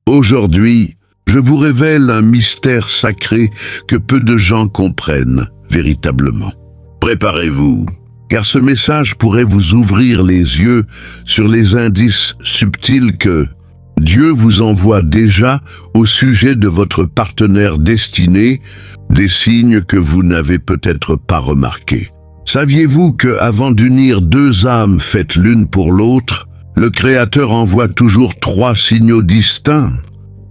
Aujourd'hui, je vous révèle un mystère sacré que peu de gens comprennent véritablement. Préparez-vous, car ce message pourrait vous ouvrir les yeux sur les indices subtils que Dieu vous envoie déjà au sujet de votre partenaire destiné, des signes que vous n'avez peut-être pas remarqués. Saviez-vous que, avant d'unir deux âmes faites l'une pour l'autre, le Créateur envoie toujours 3 signaux distincts?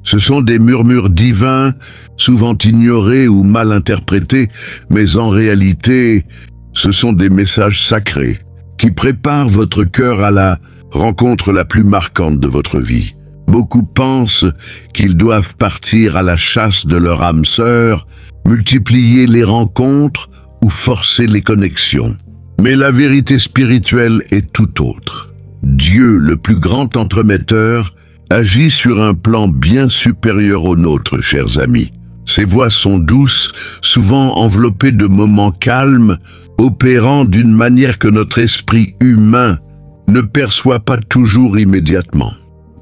Ce sont des murmures divins, souvent ignorés ou mal interprétés, mais en réalité, ce sont des messages sacrés qui préparent votre cœur à la rencontre la plus marquante de votre vie. Beaucoup pensent qu'ils doivent partir à la chasse de leur âme sœur, multiplier les rencontres ou forcer les connexions. Mais la vérité spirituelle est tout autre. Dieu, le plus grand entremetteur, agit sur un plan bien supérieur au nôtre, chers amis. Ses voix sont douces, souvent enveloppées de moments calmes, opérant d'une manière que notre esprit humain ne perçoit pas toujours immédiatement.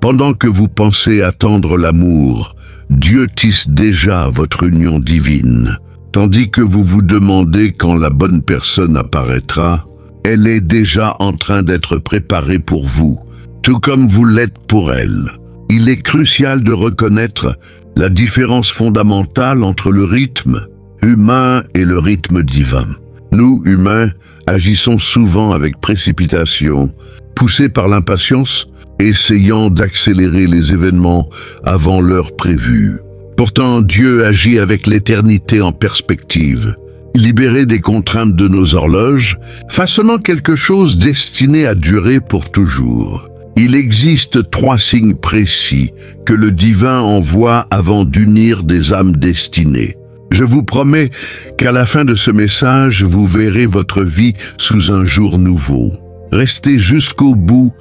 Pendant que vous pensez attendre l'amour, Dieu tisse déjà votre union divine. Tandis que vous vous demandez quand la bonne personne apparaîtra, elle est déjà en train d'être préparée pour vous, tout comme vous l'êtes pour elle. Il est crucial de reconnaître la différence fondamentale entre le rythme humain et le rythme divin. Nous, humains, agissons souvent avec précipitation, poussés par l'impatience, essayant d'accélérer les événements avant l'heure prévue. Pourtant, Dieu agit avec l'éternité en perspective, libéré des contraintes de nos horloges, façonnant quelque chose destiné à durer pour toujours. Il existe 3 signes précis que le divin envoie avant d'unir des âmes destinées. Je vous promets qu'à la fin de ce message, vous verrez votre vie sous un jour nouveau. Restez jusqu'au bout,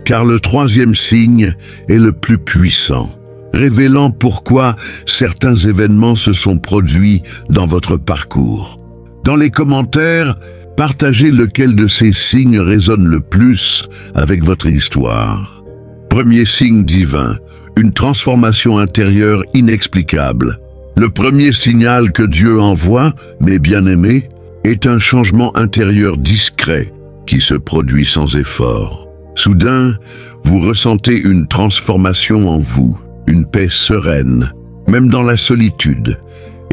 car le 3e signe est le plus puissant, révélant pourquoi certains événements se sont produits dans votre parcours. Dans les commentaires, partagez lequel de ces signes résonne le plus avec votre histoire. Premier signe divin, une transformation intérieure inexplicable. Le premier signal que Dieu envoie, mes bien-aimés, est un changement intérieur discret qui se produit sans effort. Soudain, vous ressentez une transformation en vous, une paix sereine, même dans la solitude,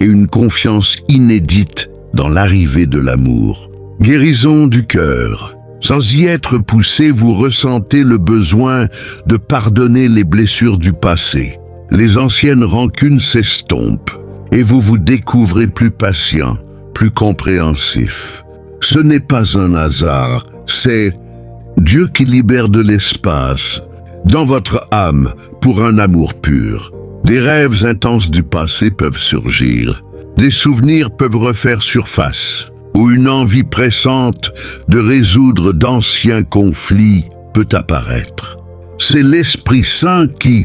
et une confiance inédite dans l'arrivée de l'amour. Guérison du cœur. Sans y être poussé, vous ressentez le besoin de pardonner les blessures du passé. Les anciennes rancunes s'estompent, et vous vous découvrez plus patient, plus compréhensif. Ce n'est pas un hasard, c'est Dieu qui libère de l'espace dans votre âme pour un amour pur. Des rêves intenses du passé peuvent surgir, des souvenirs peuvent refaire surface, ou une envie pressante de résoudre d'anciens conflits peut apparaître. C'est l'Esprit Saint qui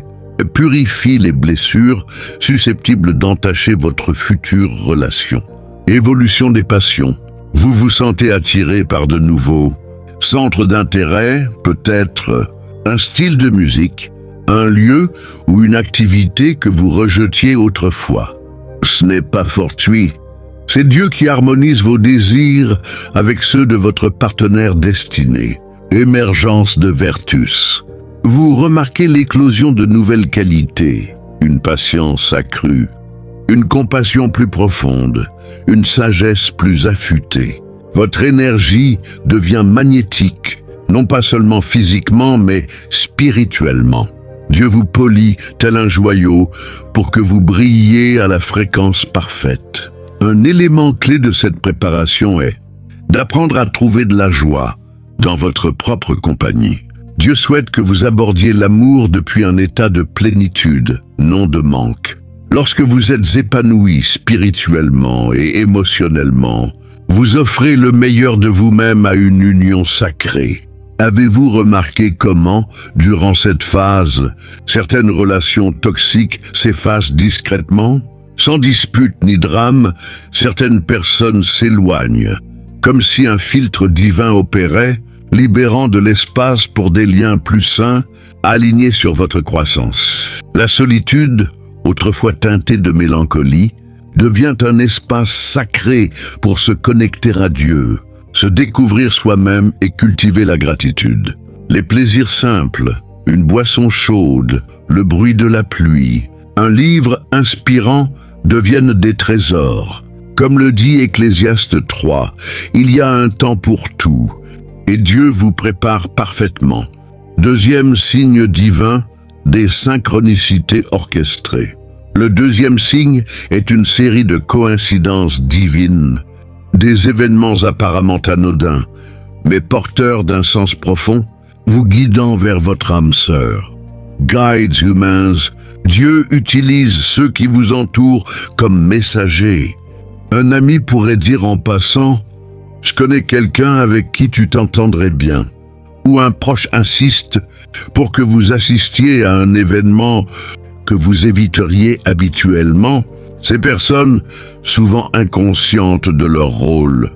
purifie les blessures susceptibles d'entacher votre future relation. Évolution des passions. Vous vous sentez attiré par de nouveaux centres d'intérêt, peut-être un style de musique, un lieu ou une activité que vous rejetiez autrefois. Ce n'est pas fortuit. C'est Dieu qui harmonise vos désirs avec ceux de votre partenaire destiné. Émergence de vertus. Vous remarquez l'éclosion de nouvelles qualités, une patience accrue, une compassion plus profonde, une sagesse plus affûtée. Votre énergie devient magnétique, non pas seulement physiquement, mais spirituellement. Dieu vous polit tel un joyau pour que vous brilliez à la fréquence parfaite. Un élément clé de cette préparation est d'apprendre à trouver de la joie dans votre propre compagnie. Dieu souhaite que vous abordiez l'amour depuis un état de plénitude, non de manque. Lorsque vous êtes épanoui spirituellement et émotionnellement, vous offrez le meilleur de vous-même à une union sacrée. Avez-vous remarqué comment, durant cette phase, certaines relations toxiques s'effacent discrètement? Sans dispute ni drame, certaines personnes s'éloignent, comme si un filtre divin opérait, libérant de l'espace pour des liens plus sains, alignés sur votre croissance. La solitude, autrefois teintée de mélancolie, devient un espace sacré pour se connecter à Dieu, se découvrir soi-même et cultiver la gratitude. Les plaisirs simples, une boisson chaude, le bruit de la pluie, un livre inspirant deviennent des trésors. Comme le dit Ecclésiaste 3, il y a un temps pour tout, et Dieu vous prépare parfaitement. Deuxième signe divin, des synchronicités orchestrées. Le deuxième signe est une série de coïncidences divines, des événements apparemment anodins, mais porteurs d'un sens profond, vous guidant vers votre âme sœur. Guides humans, Dieu utilise ceux qui vous entourent comme messagers. Un ami pourrait dire en passant « Je connais quelqu'un avec qui tu t'entendrais bien » ou un proche insiste pour que vous assistiez à un événement que vous éviteriez habituellement. Ces personnes, souvent inconscientes de leur rôle,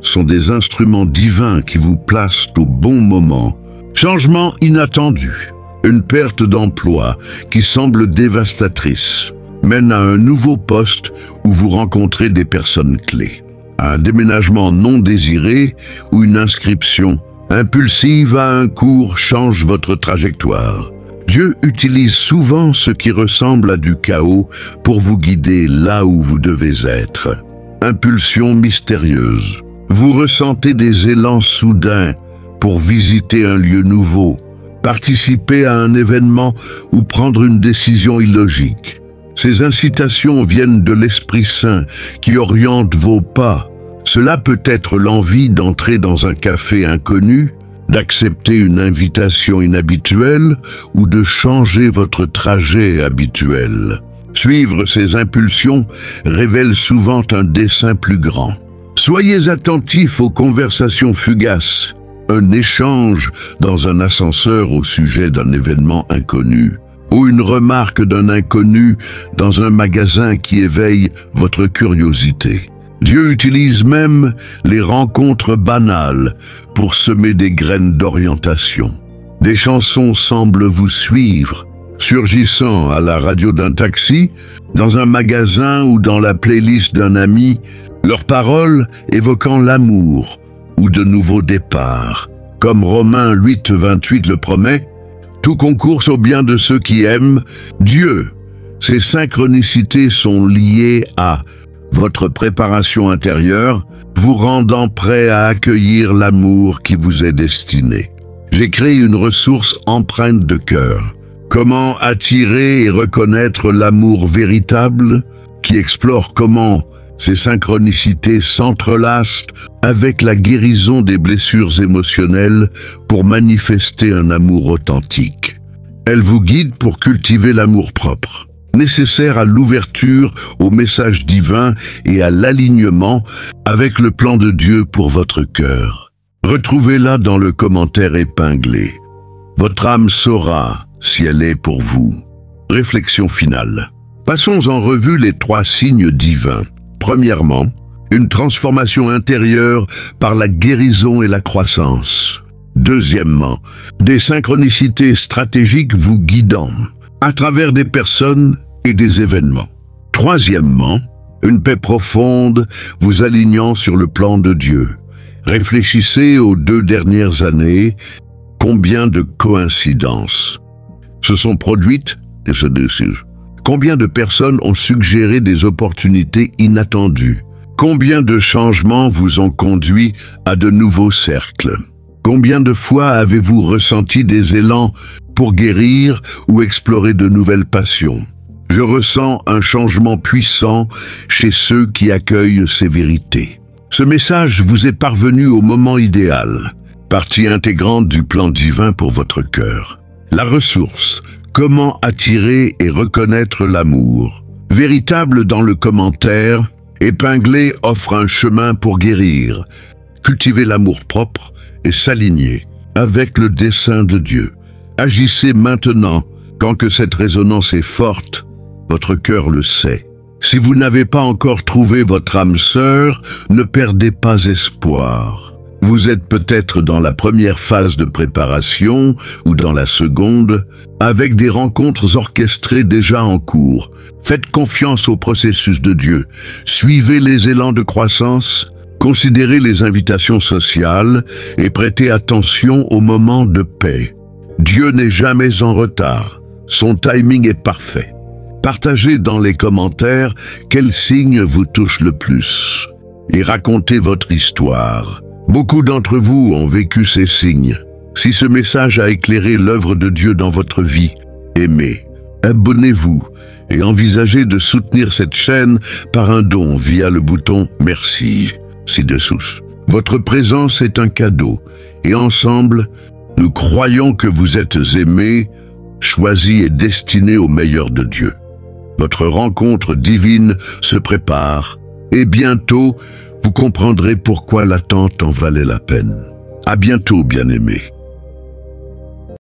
sont des instruments divins qui vous placent au bon moment. Changement inattendu. Une perte d'emploi qui semble dévastatrice mène à un nouveau poste où vous rencontrez des personnes clés. Un déménagement non désiré ou une inscription impulsive à un cours change votre trajectoire. Dieu utilise souvent ce qui ressemble à du chaos pour vous guider là où vous devez être. Impulsion mystérieuse. Vous ressentez des élans soudains pour visiter un lieu nouveau, participer à un événement ou prendre une décision illogique. Ces incitations viennent de l'Esprit Saint qui oriente vos pas. Cela peut être l'envie d'entrer dans un café inconnu, d'accepter une invitation inhabituelle ou de changer votre trajet habituel. Suivre ces impulsions révèle souvent un dessein plus grand. Soyez attentifs aux conversations fugaces, un échange dans un ascenseur au sujet d'un événement inconnu, ou une remarque d'un inconnu dans un magasin qui éveille votre curiosité. Dieu utilise même les rencontres banales pour semer des graines d'orientation. Des chansons semblent vous suivre, surgissant à la radio d'un taxi, dans un magasin ou dans la playlist d'un ami, leurs paroles évoquant l'amour ou de nouveaux départs. Comme Romains 8:28 le promet, tout concourt au bien de ceux qui aiment Dieu. Ces synchronicités sont liées à votre préparation intérieure, vous rendant prêt à accueillir l'amour qui vous est destiné. J'ai créé une ressource empreinte de cœur. Comment attirer et reconnaître l'amour véritable, qui explore comment ces synchronicités s'entrelacent avec la guérison des blessures émotionnelles pour manifester un amour authentique. Elle vous guide pour cultiver l'amour-propre, nécessaire à l'ouverture au message divin et à l'alignement avec le plan de Dieu pour votre cœur. Retrouvez-la dans le commentaire épinglé. Votre âme saura si elle est pour vous. Réflexion finale. Passons en revue les 3 signes divins. Premièrement, une transformation intérieure par la guérison et la croissance. Deuxièmement, des synchronicités stratégiques vous guidant à travers des personnes et des événements. Troisièmement, une paix profonde vous alignant sur le plan de Dieu. Réfléchissez aux 2 dernières années, combien de coïncidences se sont produites et se décident. Combien de personnes ont suggéré des opportunités inattendues? Combien de changements vous ont conduit à de nouveaux cercles? Combien de fois avez-vous ressenti des élans pour guérir ou explorer de nouvelles passions? Je ressens un changement puissant chez ceux qui accueillent ces vérités. Ce message vous est parvenu au moment idéal, partie intégrante du plan divin pour votre cœur. La ressource, comment attirer et reconnaître l'amour. Véritable dans le commentaire, épinglé offre un chemin pour guérir, cultiver l'amour-propre et s'aligner avec le dessein de Dieu. Agissez maintenant, quand que cette résonance est forte, votre cœur le sait. Si vous n'avez pas encore trouvé votre âme sœur, ne perdez pas espoir. Vous êtes peut-être dans la première phase de préparation ou dans la seconde, avec des rencontres orchestrées déjà en cours. Faites confiance au processus de Dieu. Suivez les élans de croissance, considérez les invitations sociales et prêtez attention aux moments de paix. Dieu n'est jamais en retard. Son timing est parfait. Partagez dans les commentaires quel signe vous touche le plus et racontez votre histoire. Beaucoup d'entre vous ont vécu ces signes. Si ce message a éclairé l'œuvre de Dieu dans votre vie, aimez, abonnez-vous et envisagez de soutenir cette chaîne par un don via le bouton « Merci » ci-dessous. Votre présence est un cadeau et ensemble, nous croyons que vous êtes aimés, choisis et destinés au meilleur de Dieu. Votre rencontre divine se prépare et bientôt, vous comprendrez pourquoi l'attente en valait la peine. À bientôt, bien-aimés.